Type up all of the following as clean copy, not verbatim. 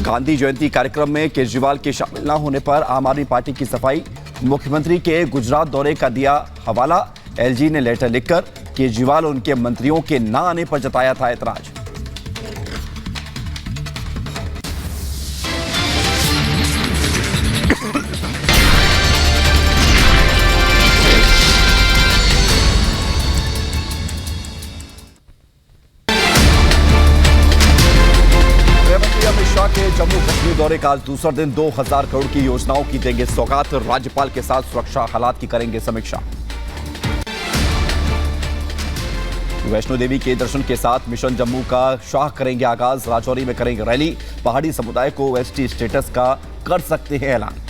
गांधी जयंती कार्यक्रम में केजरीवाल के शामिल न होने पर आम आदमी पार्टी की सफाई। मुख्यमंत्री के गुजरात दौरे का दिया हवाला। एलजी ने लेटर लिखकर केजरीवाल और उनके मंत्रियों के न आने पर जताया था ऐतराज। के जम्मू कश्मीर दौरे का आज दूसरा दिन 2000 करोड़ की योजनाओं की देंगे सौगात। राज्यपाल के साथ सुरक्षा हालात की करेंगे समीक्षा। वैष्णो देवी के दर्शन के साथ मिशन जम्मू का शाह करेंगे आगाज। राजौरी में करेंगे रैली। पहाड़ी समुदाय को एसटी स्टेटस का कर सकते हैं ऐलान।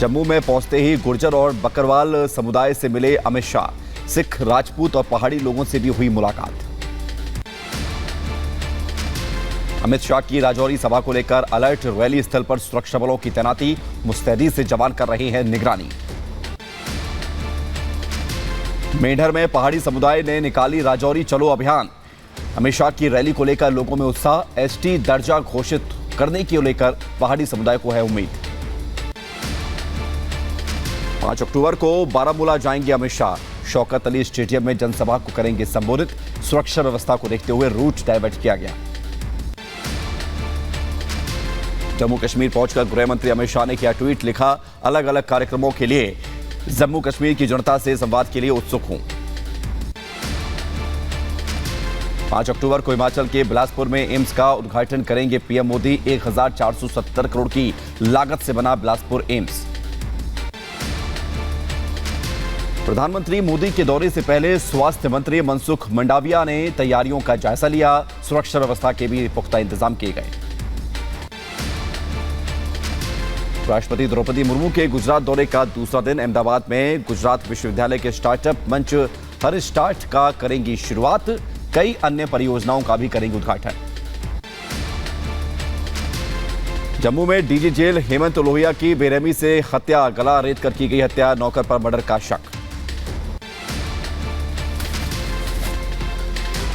जम्मू में पहुंचते ही गुर्जर और बकरवाल समुदाय से मिले अमित शाह। सिख, राजपूत और पहाड़ी लोगों से भी हुई मुलाकात। अमित शाह की राजौरी सभा को लेकर अलर्ट। रैली स्थल पर सुरक्षा बलों की तैनाती। मुस्तैदी से जवान कर रहे हैं निगरानी। मेंढर में पहाड़ी समुदाय ने निकाली राजौरी चलो अभियान। अमित शाह की रैली को लेकर लोगों में उत्साह। एसटी दर्जा घोषित करने को लेकर पहाड़ी समुदाय को है उम्मीद। 5 अक्टूबर को बारामूला जाएंगे अमित शाह। शौकत अली स्टेडियम में जनसभा को करेंगे संबोधित। सुरक्षा व्यवस्था को देखते हुए रूट डायवर्ट किया गया। जम्मू कश्मीर पहुंचकर गृह मंत्री अमित शाह ने किया ट्वीट। लिखा, अलग अलग कार्यक्रमों के लिए जम्मू कश्मीर की जनता से संवाद के लिए उत्सुक हूं। 5 अक्टूबर को हिमाचल के बिलासपुर में एम्स का उद्घाटन करेंगे पीएम मोदी। 1470 करोड़ की लागत से बना बिलासपुर एम्स। प्रधानमंत्री मोदी के दौरे से पहले स्वास्थ्य मंत्री मनसुख मंडाविया ने तैयारियों का जायजा लिया। सुरक्षा व्यवस्था के भी पुख्ता इंतजाम किए गए। राष्ट्रपति द्रौपदी मुर्मू के गुजरात दौरे का दूसरा दिन। अहमदाबाद में गुजरात विश्वविद्यालय के स्टार्टअप मंच हर स्टार्ट का करेंगी शुरुआत। कई अन्य परियोजनाओं का भी करेंगे उद्घाटन। जम्मू में डीजी जेल हेमंत लोहिया की बेरहमी से हत्या। गला रेत कर की गई हत्या। नौकर पर मर्डर का शक।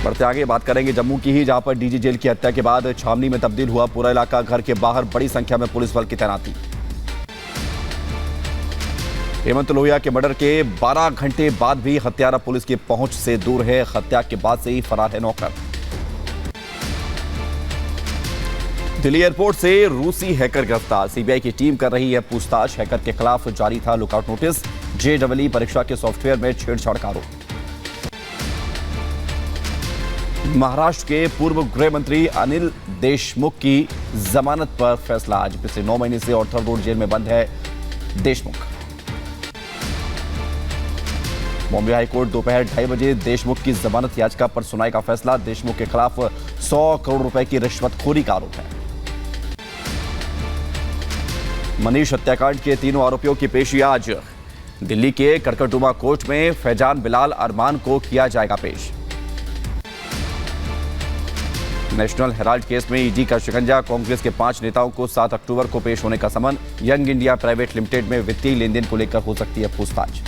बढ़ते आगे बात करेंगे जम्मू की ही, जहां पर डीजी जेल की हत्या के बाद छावनी में तब्दील हुआ पूरा इलाका। घर के बाहर बड़ी संख्या में पुलिस बल की तैनाती। हेमंत लोहिया के मर्डर के 12 घंटे बाद भी हत्यारा पुलिस की पहुंच से दूर है। हत्या के बाद से ही फरार है नौकर। दिल्ली एयरपोर्ट से रूसी हैकर गिरफ्तार। सीबीआई की टीम कर रही है पूछताछ। हैकर के खिलाफ जारी था लुकआउट नोटिस। जेईई परीक्षा के सॉफ्टवेयर में छेड़छाड़ का आरोप। महाराष्ट्र के पूर्व गृह मंत्री अनिल देशमुख की जमानत पर फैसला आज। पिछले 9 महीने से ऑर्थर रोड जेल में बंद है देशमुख। बॉम्बे हाईकोर्ट दोपहर 2:30 बजे देशमुख की जमानत याचिका पर सुनाई का फैसला। देशमुख के खिलाफ 100 करोड़ रुपए की रिश्वतखोरी का आरोप है। मनीष हत्याकांड के तीनों आरोपियों की पेशी आज। दिल्ली के कड़कड़डुमा कोर्ट में फैजान, बिलाल, अरमान को किया जाएगा पेश। नेशनल हेराल्ड केस में ईडी का शिकंजा। कांग्रेस के 5 नेताओं को 7 अक्टूबर को पेश होने का समन। यंग इंडिया प्राइवेट लिमिटेड में वित्तीय लेनदेन को लेकर हो सकती है पूछताछ।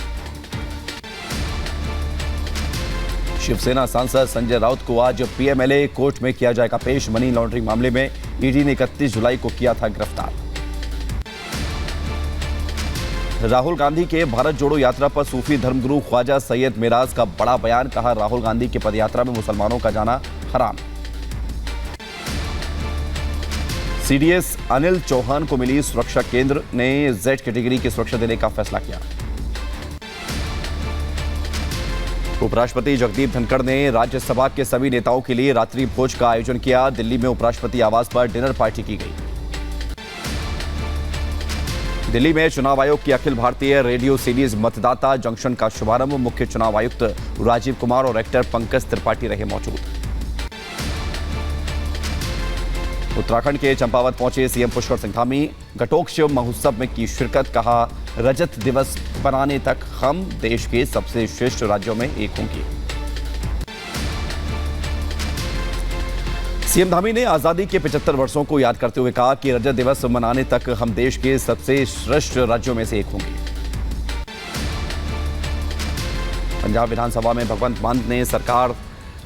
शिवसेना सांसद संजय राउत को आज पीएमएलए कोर्ट में किया जाएगा पेश। मनी लॉन्ड्रिंग मामले में ईडी ने 31 जुलाई को किया था गिरफ्तार। राहुल गांधी के भारत जोड़ो यात्रा पर सूफी धर्मगुरु ख्वाजा सैयद मिराज का बड़ा बयान। कहा, राहुल गांधी की पदयात्रा में मुसलमानों का जाना हराम। सीडीएस अनिल चौहान को मिली सुरक्षा। केंद्र ने जेड कैटेगरी की सुरक्षा देने का फैसला किया। उपराष्ट्रपति जगदीप धनखड़ ने राज्यसभा के सभी नेताओं के लिए रात्रि भोज का आयोजन किया। दिल्ली में उपराष्ट्रपति आवास पर डिनर पार्टी की गई। दिल्ली में चुनाव आयोग की अखिल भारतीय रेडियो सीरीज मतदाता जंक्शन का शुभारंभ। मुख्य चुनाव आयुक्त राजीव कुमार और एक्टर पंकज त्रिपाठी रहे मौजूद। उत्तराखंड के चंपावत पहुंचे सीएम पुष्कर सिंह धामी। घटोत्कच महोत्सव में की शिरकत। कहा, रजत दिवस बनाने तक हम देश के सबसे श्रेष्ठ राज्यों में एक होंगे। सीएम धामी ने आजादी के 75 वर्षों को याद करते हुए कहा कि रजत दिवस मनाने तक हम देश के सबसे श्रेष्ठ राज्यों में से एक होंगे। पंजाब विधानसभा में भगवंत मान ने सरकार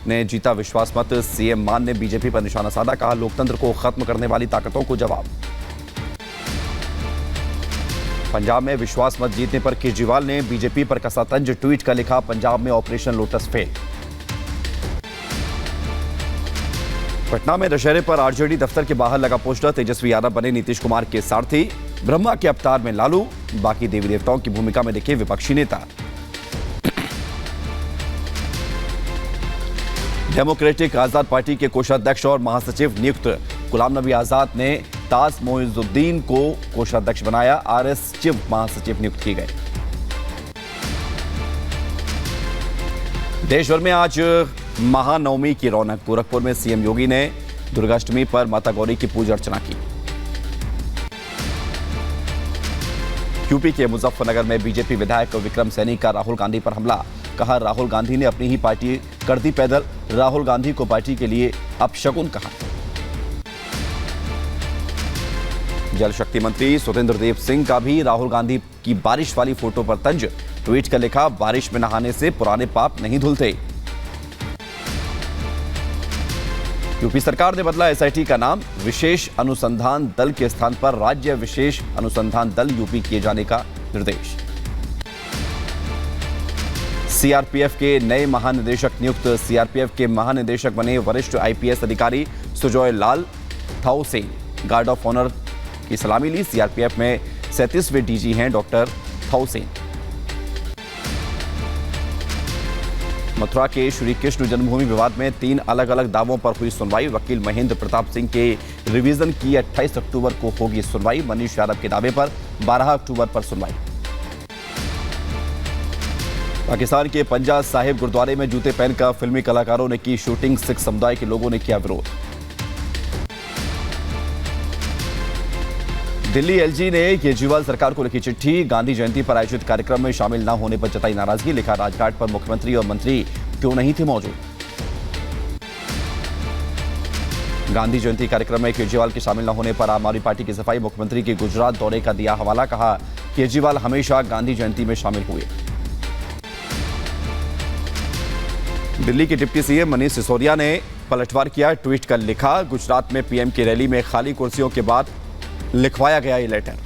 ने जीता विश्वास मत। सीएम मान ने बीजेपी पर निशाना साधा, कहा लोकतंत्र को खत्म करने वाली ताकतों को जवाब। पंजाब में विश्वास मत जीतने पर केजरीवाल ने बीजेपी पर कसा तंज, ट्वीट कर लिखा पंजाब में ऑपरेशन लोटस फेल। पटना में दशहरे पर आरजेडी दफ्तर के बाहर लगा पोस्टर, तेजस्वी यादव बने नीतीश कुमार के सारथी, ब्रह्मा के अवतार में लालू, बाकी देवी देवताओं की भूमिका में दिखे विपक्षी नेता। डेमोक्रेटिक आजाद पार्टी के कोषाध्यक्ष और महासचिव नियुक्त, गुलाम नबी आजाद ने ताज मोइजुद्दीन को कोषाध्यक्ष बनाया, आरएस चीफ महासचिव नियुक्त किए गए। देश भर में आज महानवमी की रौनक, गोरखपुर में सीएम योगी ने दुर्गाष्टमी पर माता गौरी की पूजा अर्चना की। यूपी के मुजफ्फरनगर में बीजेपी विधायक विक्रम सैनी का राहुल गांधी पर हमला, कहा राहुल गांधी ने अपनी ही पार्टी कर दी पैदल, राहुल गांधी को पार्टी के लिए अपशकुन कहा। जल शक्ति मंत्री स्वतंत्र देव सिंह का भी राहुल गांधी की बारिश वाली फोटो पर तंज, ट्वीट कर लिखा बारिश में नहाने से पुराने पाप नहीं धुलते। यूपी सरकार ने बदला एसआईटी का नाम, विशेष अनुसंधान दल के स्थान पर राज्य विशेष अनुसंधान दल यूपी किए जाने का निर्देश। सीआरपीएफ के नए महानिदेशक नियुक्त, सीआरपीएफ के महानिदेशक बने वरिष्ठ आईपीएस अधिकारी सुजॉय लाल थाउसेन, गार्ड ऑफ ऑनर की सलामी ली। सीआरपीएफ में 37वें डीजी हैं डॉक्टर थाउसेन। मथुरा के श्री कृष्ण जन्मभूमि विवाद में 3 अलग अलग दावों पर हुई सुनवाई, वकील महेंद्र प्रताप सिंह के रिवीजन की 28 अक्टूबर को होगी सुनवाई, मनीष यादव के दावे पर 12 अक्टूबर पर सुनवाई। पाकिस्तान के पंजा साहिब गुरुद्वारे में जूते पहनकर फिल्मी कलाकारों ने की शूटिंग, सिख समुदाय के लोगों ने किया विरोध। दिल्ली एलजी ने केजरीवाल सरकार को लिखी चिट्ठी, गांधी जयंती पर आयोजित कार्यक्रम में शामिल न होने पर जताई नाराजगी, लिखा राजघाट पर मुख्यमंत्री और मंत्री क्यों नहीं थे मौजूद। गांधी जयंती कार्यक्रम में केजरीवाल के शामिल न होने पर आम आदमी पार्टी की सफाई, मुख्यमंत्री के गुजरात दौरे का दिया हवाला, कहा केजरीवाल हमेशा गांधी जयंती में शामिल हुए। दिल्ली के डिप्टी सीएम मनीष सिसोदिया ने पलटवार किया, ट्वीट कर लिखा गुजरात में पीएम की रैली में खाली कुर्सियों के बाद लिखवाया गया ये लेटर।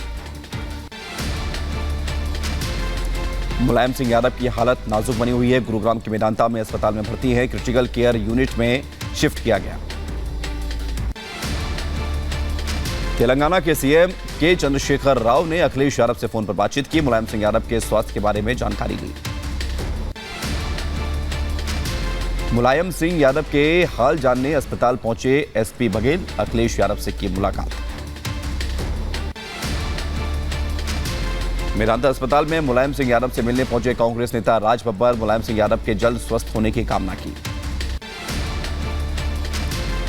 मुलायम सिंह यादव की हालत नाजुक बनी हुई है, गुरुग्राम के मेदांता में अस्पताल में भर्ती है, क्रिटिकल केयर यूनिट में शिफ्ट किया गया। तेलंगाना के सीएम के चंद्रशेखर राव ने अखिलेश यादव से फोन पर बातचीत की, मुलायम सिंह यादव के स्वास्थ्य के बारे में जानकारी ली। मुलायम सिंह यादव के हाल जानने अस्पताल पहुंचे एसपी बघेल, अखिलेश यादव से की मुलाकात। मेदांता अस्पताल में मुलायम सिंह यादव से मिलने पहुंचे कांग्रेस नेता राज बब्बर, मुलायम सिंह यादव के जल्द स्वस्थ होने की कामना की।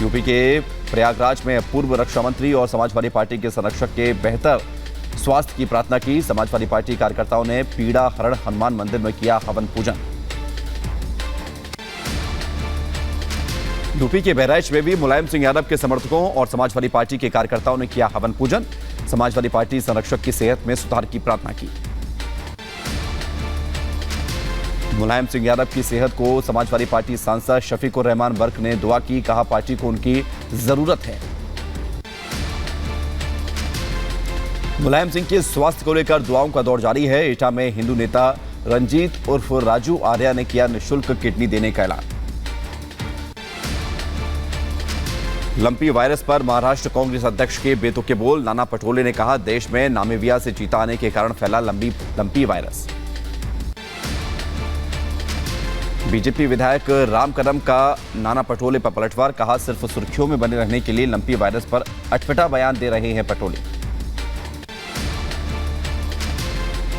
यूपी के प्रयागराज में पूर्व रक्षा मंत्री और समाजवादी पार्टी के संरक्षक के बेहतर स्वास्थ्य की प्रार्थना की, समाजवादी पार्टी कार्यकर्ताओं ने पीड़ा हरण हनुमान मंदिर में किया हवन पूजन। यूपी के बहराइच में भी मुलायम सिंह यादव के समर्थकों और समाजवादी पार्टी के कार्यकर्ताओं ने किया हवन पूजन, समाजवादी पार्टी संरक्षक की सेहत में सुधार की प्रार्थना की। मुलायम सिंह यादव की सेहत को समाजवादी पार्टी सांसद शफीकुर रहमान बर्क ने दुआ की, कहा पार्टी को उनकी जरूरत है। मुलायम सिंह के स्वास्थ्य को लेकर दुआओं का दौर जारी है। एटा में हिंदू नेता रंजीत उर्फ राजू आर्या ने किया निःशुल्क किडनी देने का ऐलान। लंपी वायरस पर महाराष्ट्र कांग्रेस अध्यक्ष के बेतुके बोल, नाना पटोले ने कहा देश में नामीबिया से चीता आने के कारण फैला लंपी वायरस। बीजेपी विधायक राम कदम का नाना पटोले पर पलटवार, कहा सिर्फ सुर्खियों में बने रहने के लिए लंपी वायरस पर अटपटा बयान दे रहे हैं पटोले।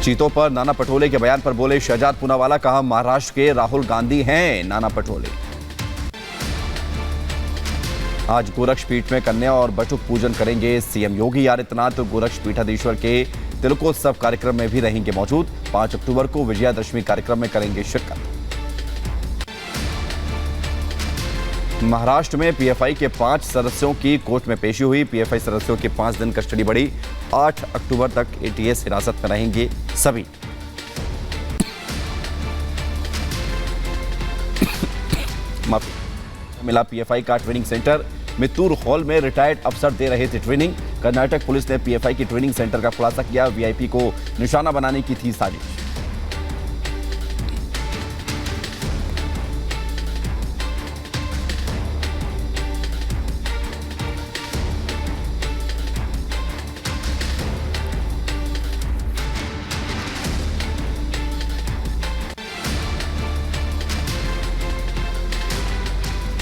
चीतों पर नाना पटोले के बयान पर बोले शहजाद पूनावाला, कहा महाराष्ट्र के राहुल गांधी हैं नाना पटोले। आज गोरक्षपीठ में कन्या और बटुक पूजन करेंगे सीएम योगी आदित्यनाथ, गोरक्षपीठाधीश्वर के तिलकोत्सव कार्यक्रम में भी रहेंगे मौजूद। 5 अक्टूबर को विजयादशमी कार्यक्रम में करेंगे शिरकत। महाराष्ट्र में पीएफआई के 5 सदस्यों की कोर्ट में पेशी हुई, पीएफआई सदस्यों की 5 दिन कस्टडी बढ़ी, 8 अक्टूबर तक एटीएस हिरासत में रहेंगे सभी। माफी। मिला पीएफआई का ट्रेनिंग सेंटर। मित्तूर हॉल में रिटायर्ड अफसर दे रहे थे ट्रेनिंग। कर्नाटक पुलिस ने पीएफआई की ट्रेनिंग सेंटर का खुलासा किया। वीआईपी को निशाना बनाने की थी साजिश।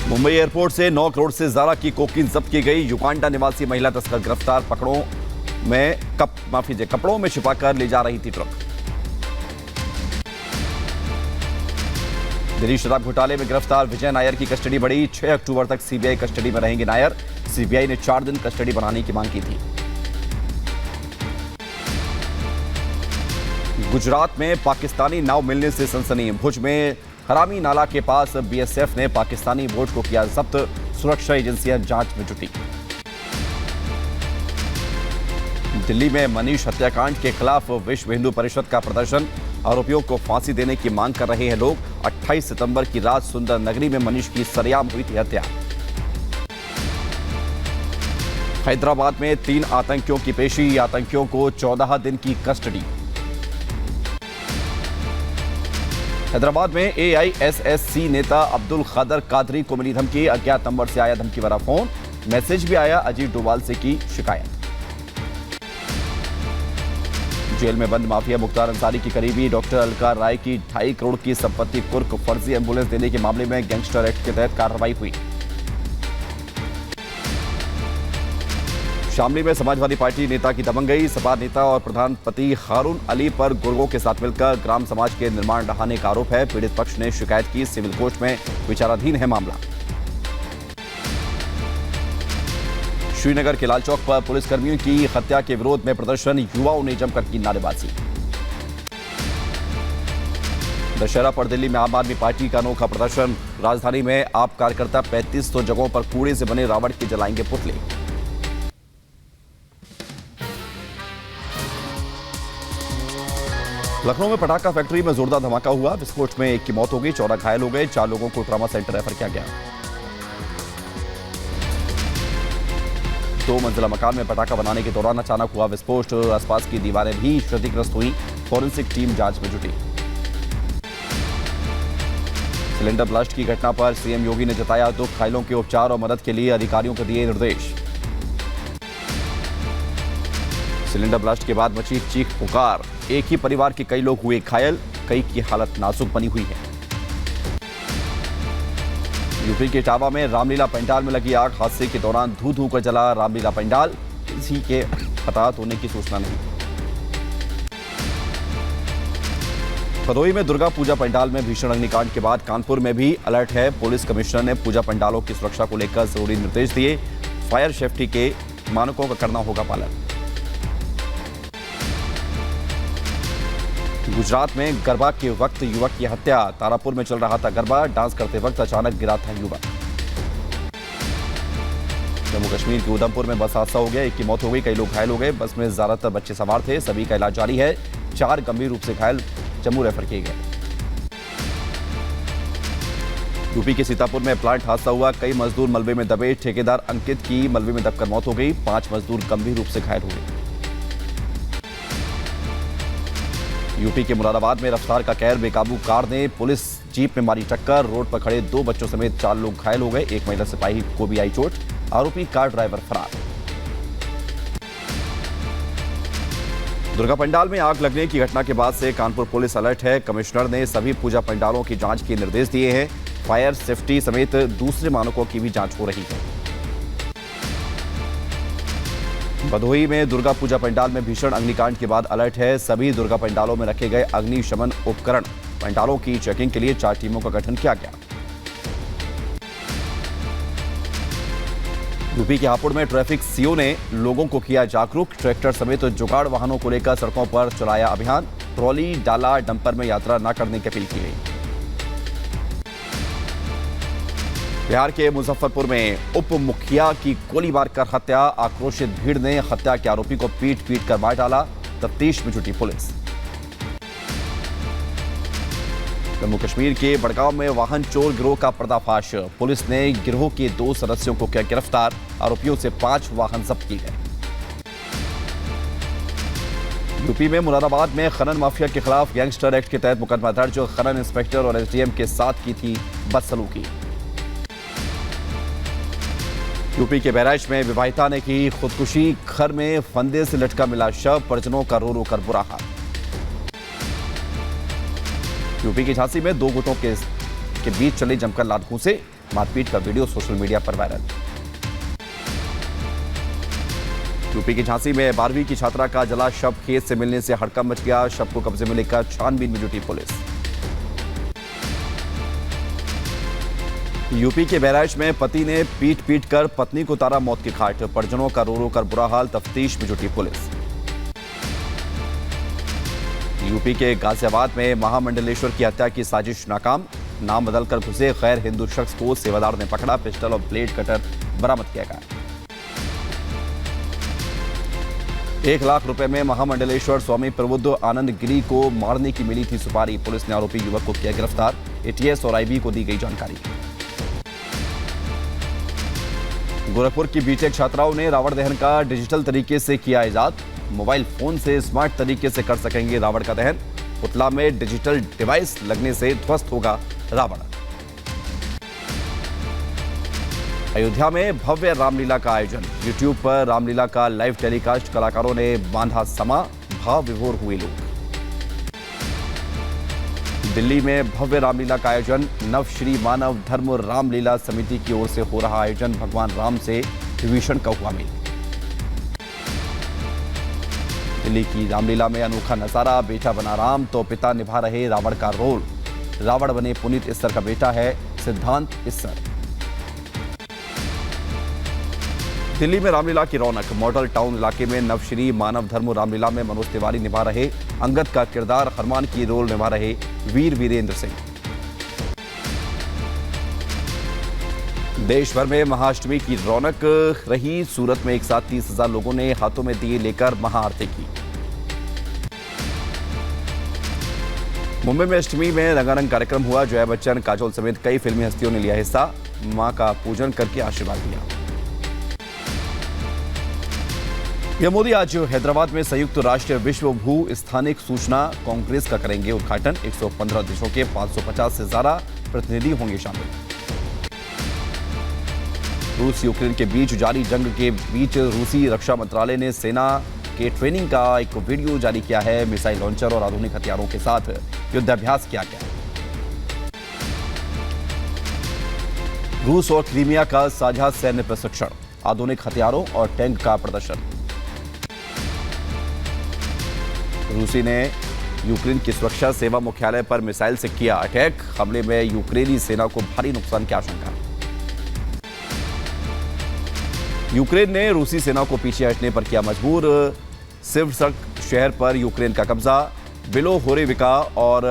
मुंबई एयरपोर्ट से 9 करोड़ से ज्यादा की कोकीन जब्त की गई। युगांडा निवासी महिला तस्कर गिरफ्तार। कपड़ों में छिपाकर ले जा रही थी ट्रक। दिल्ली शराब घोटाले में गिरफ्तार विजय नायर की कस्टडी बढ़ी। 6 अक्टूबर तक सीबीआई कस्टडी में रहेंगे नायर। सीबीआई ने 4 दिन कस्टडी बढ़ाने की मांग की थी। गुजरात में पाकिस्तानी नाव मिलने से सनसनी। भुज में हरामी नाला के पास बीएसएफ ने पाकिस्तानी बोट को किया जब्त। सुरक्षा एजेंसियां जांच में जुटी। दिल्ली में मनीष हत्याकांड के खिलाफ विश्व हिंदू परिषद का प्रदर्शन। आरोपियों को फांसी देने की मांग कर रहे हैं लोग। 28 सितंबर की रात सुंदर नगरी में मनीष की सरेआम हुई थी हत्या। हैदराबाद में 3 आतंकियों की पेशी। आतंकियों को 14 दिन की कस्टडी। हैदराबाद में एआईएसएससी नेता अब्दुल खादर कादरी को मिली धमकी। अज्ञात नंबर से आया धमकी भरा फोन। मैसेज भी आया। अजीत डोभाल से की शिकायत। जेल में बंद माफिया मुख्तार अंसारी की करीबी डॉक्टर अलका राय की 2.5 करोड़ की संपत्ति कुर्क। फर्जी एम्बुलेंस देने के मामले में गैंगस्टर एक्ट के तहत कार्रवाई हुई। शामली में समाजवादी पार्टी नेता की दबंगई। सपा नेता और प्रधानपति हारून अली पर गुर्गों के साथ मिलकर ग्राम समाज के निर्माण ढहाने का आरोप है। पीड़ित पक्ष ने शिकायत की। सिविल कोर्ट में विचाराधीन है मामला। श्रीनगर के लाल चौक पर पुलिसकर्मियों की हत्या के विरोध में प्रदर्शन। युवाओं ने जमकर की नारेबाजी। दशहरा पर दिल्ली में आम आदमी पार्टी का अनोखा प्रदर्शन। राजधानी में आप कार्यकर्ता 3500 जगहों पर कूड़े से बने रावण के जलाएंगे पुतले। लखनऊ में पटाखा फैक्ट्री में जोरदार धमाका हुआ। विस्फोट में 1 की मौत हो गई, 14 घायल हो गए। 4 लोगों को ट्रॉमा सेंटर रेफर किया गया। 2 मंजिला मकान में पटाखा बनाने के दौरान अचानक हुआ विस्फोट। आसपास की दीवारें भी क्षतिग्रस्त हुई। फॉरेंसिक टीम जांच में जुटी। सिलेंडर ब्लास्ट की घटना पर सीएम योगी ने जताया दुख। घायलों के उपचार और मदद के लिए अधिकारियों को दिए निर्देश। सिलेंडर ब्लास्ट के बाद मची चीख पुकार। एक ही परिवार के कई लोग हुए घायल। कई की हालत नाजुक बनी हुई है। यूपी के इटावा में रामलीला पंडाल में लगी आग। हादसे के दौरान धू धू कर जला रामलीला पंडाल। किसी के हताहत होने की सूचना नहीं। भदोही में दुर्गा पूजा पंडाल में भीषण अग्निकांड के बाद कानपुर में भी अलर्ट है। पुलिस कमिश्नर ने पूजा पंडालों की सुरक्षा को लेकर जरूरी निर्देश दिए। फायर सेफ्टी के मानकों का करना होगा पालन। गुजरात में गरबा के वक्त युवक की हत्या। तारापुर में चल रहा था गरबा। डांस करते वक्त अचानक गिरा था युवक। जम्मू कश्मीर के उधमपुर में बस हादसा हो गया। 1 की मौत हो गई, कई लोग घायल हो गए। बस में ज्यादातर बच्चे सवार थे। सभी का इलाज जारी है। 4 गंभीर रूप से घायल जम्मू रेफर किए गए। यूपी के सीतापुर में प्लांट हादसा हुआ। कई मजदूर मलबे में दबे। ठेकेदार अंकित की मलबे में दबकर मौत हो गई। 5 मजदूर गंभीर रूप से घायल हुए। यूपी के मुरादाबाद में रफ्तार का कहर। बेकाबू कार ने पुलिस जीप में मारी टक्कर। रोड पर खड़े 2 बच्चों समेत 4 लोग घायल हो गए। 1 महिला सिपाही को भी आई चोट। आरोपी कार ड्राइवर फरार। दुर्गा पंडाल में आग लगने की घटना के बाद से कानपुर पुलिस अलर्ट है। कमिश्नर ने सभी पूजा पंडालों की जांच के निर्देश दिए हैं। फायर सेफ्टी समेत दूसरे मानकों की भी जांच हो रही है। भदोही में दुर्गा पूजा पंडाल में भीषण अग्निकांड के बाद अलर्ट है। सभी दुर्गा पंडालों में रखे गए अग्निशमन उपकरण। पंडालों की चेकिंग के लिए 4 टीमों का गठन किया गया। यूपी के हापुड़ में ट्रैफिक सीओ ने लोगों को किया जागरूक। ट्रैक्टर समेत जुगाड़ वाहनों को लेकर सड़कों पर चलाया अभियान। ट्रॉली डाला डंपर में यात्रा न करने की अपील की गई। बिहार के मुजफ्फरपुर में उप मुखिया की गोली मारकर हत्या। आक्रोशित भीड़ ने हत्या के आरोपी को पीट कर मार डाला। तफ्तीश में जुटी पुलिस। जम्मू कश्मीर के बड़गांव में वाहन चोर गिरोह का पर्दाफाश। पुलिस ने गिरोह के 2 सदस्यों को किया गिरफ्तार। आरोपियों से 5 वाहन जब्त किए गए। यूपी में मुरादाबाद में खनन माफिया के खिलाफ गैंगस्टर एक्ट के तहत मुकदमा दर्ज। खनन इंस्पेक्टर और एसडीएम के साथ की थी बदसलूकी। यूपी के बहराइच में विवाहिता ने की खुदकुशी। घर में फंदे से लटका मिला शव। परिजनों का रो रो कर बुरा हाल। यूपी की झांसी में 2 गुटों के बीच चले जमकर लात घूंसे। मारपीट का वीडियो सोशल मीडिया पर वायरल। यूपी की झांसी में 12वीं की छात्रा का जला शव खेत से मिलने से हड़कंप मच गया। शव को कब्जे में लेकर छानबीन में जुटी पुलिस। यूपी के बहराइच में पति ने पीट कर पत्नी को उतारा मौत की घाट। परिजनों का रो रो कर बुरा हाल। तफ्तीश में जुटी पुलिस। यूपी के गाजियाबाद में महामंडलेश्वर की हत्या की साजिश नाकाम। नाम बदलकर घुसे गैर हिंदू शख्स को सेवादार ने पकड़ा। पिस्टल और ब्लेड कटर बरामद किया गया। 1 लाख रुपए में महामंडलेश्वर स्वामी प्रबुद्ध आनंद गिरी को मारने की मिली थी सुपारी। पुलिस ने आरोपी युवक को किया गिरफ्तार। एटीएस और आईबी को दी गई जानकारी। गोरखपुर की बीटेक छात्राओं ने रावण दहन का डिजिटल तरीके से किया इजाद। मोबाइल फोन से स्मार्ट तरीके से कर सकेंगे रावण का दहन। पुतला में डिजिटल डिवाइस लगने से ध्वस्त होगा रावण। अयोध्या में भव्य रामलीला का आयोजन। यूट्यूब पर रामलीला का लाइव टेलीकास्ट। कलाकारों ने बांधा समा। भाव विभोर हुए लोग। दिल्ली में भव्य रामलीला का आयोजन। नव श्री मानव धर्म रामलीला समिति की ओर से हो रहा आयोजन। भगवान राम से विभीषण का हुआ मिल। दिल्ली की रामलीला में अनोखा नजारा। बेटा बना राम तो पिता निभा रहे रावण का रोल। रावण बने पुनीत इस्सर का बेटा है सिद्धांत इस्सर। दिल्ली में रामलीला की रौनक। मॉडल टाउन इलाके में नवश्री मानव धर्म रामलीला में मनोज तिवारी निभा रहे अंगद का किरदार। हनुमान की रोल निभा रहे वीर वीरेंद्र सिंह। देश भर में महाअष्टमी की रौनक रही। सूरत में एक साथ 30,000 लोगों ने हाथों में दिए लेकर महाआरती की। मुंबई में अष्टमी में रंगारंग कार्यक्रम हुआ। जया बच्चन, काजोल समेत कई फिल्मी हस्तियों ने लिया हिस्सा। मां का पूजन करके आशीर्वाद दिया। पीएम मोदी आज हैदराबाद में संयुक्त राष्ट्र विश्व भू स्थानिक सूचना कांग्रेस का करेंगे उद्घाटन। 115 देशों के 550 से ज्यादा प्रतिनिधि होंगे शामिल। रूस यूक्रेन के बीच जारी जंग के बीच रूसी रक्षा मंत्रालय ने सेना के ट्रेनिंग का एक वीडियो जारी किया है। मिसाइल लॉन्चर और आधुनिक हथियारों के साथ युद्धाभ्यास किया गया। रूस और क्रीमिया का साझा सैन्य प्रशिक्षण। आधुनिक हथियारों और टैंक का प्रदर्शन। रूसी ने यूक्रेन की सुरक्षा सेवा मुख्यालय पर मिसाइल से किया अटैक। हमले में यूक्रेनी सेना को भारी नुकसान की आशंका। यूक्रेन ने रूसी सेना को पीछे हटने पर किया मजबूर। सिवसक शहर पर यूक्रेन का कब्जा। बिलोहोरेविका और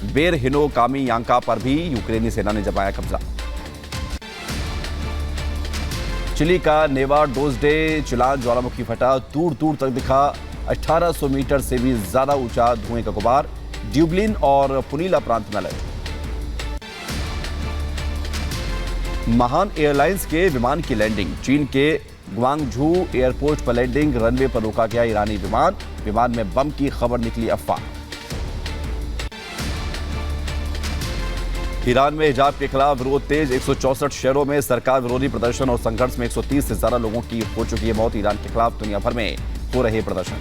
बेरहिनो कामियांका पर भी यूक्रेनी सेना ने जमाया कब्जा। चिली का नेवा डोजडे चिलान ज्वालामुखी फटा। दूर दूर तक दिखा। 1800 मीटर से भी ज्यादा ऊंचा धुएं का गुबार। ड्यूबलिन और पुनीला प्रांत में अलर्ट। महान एयरलाइंस के विमान की लैंडिंग। चीन के ग्वांगझू एयरपोर्ट पर लैंडिंग। रनवे पर रोका गया ईरानी विमान। विमान में बम की खबर निकली अफवाह। ईरान में हिजाब के खिलाफ विरोध तेज। 164 शहरों में सरकार विरोधी प्रदर्शन और संघर्ष में 130 से ज्यादा लोगों की हो चुकी है मौत। ईरान के खिलाफ दुनिया भर में हो रहे प्रदर्शन।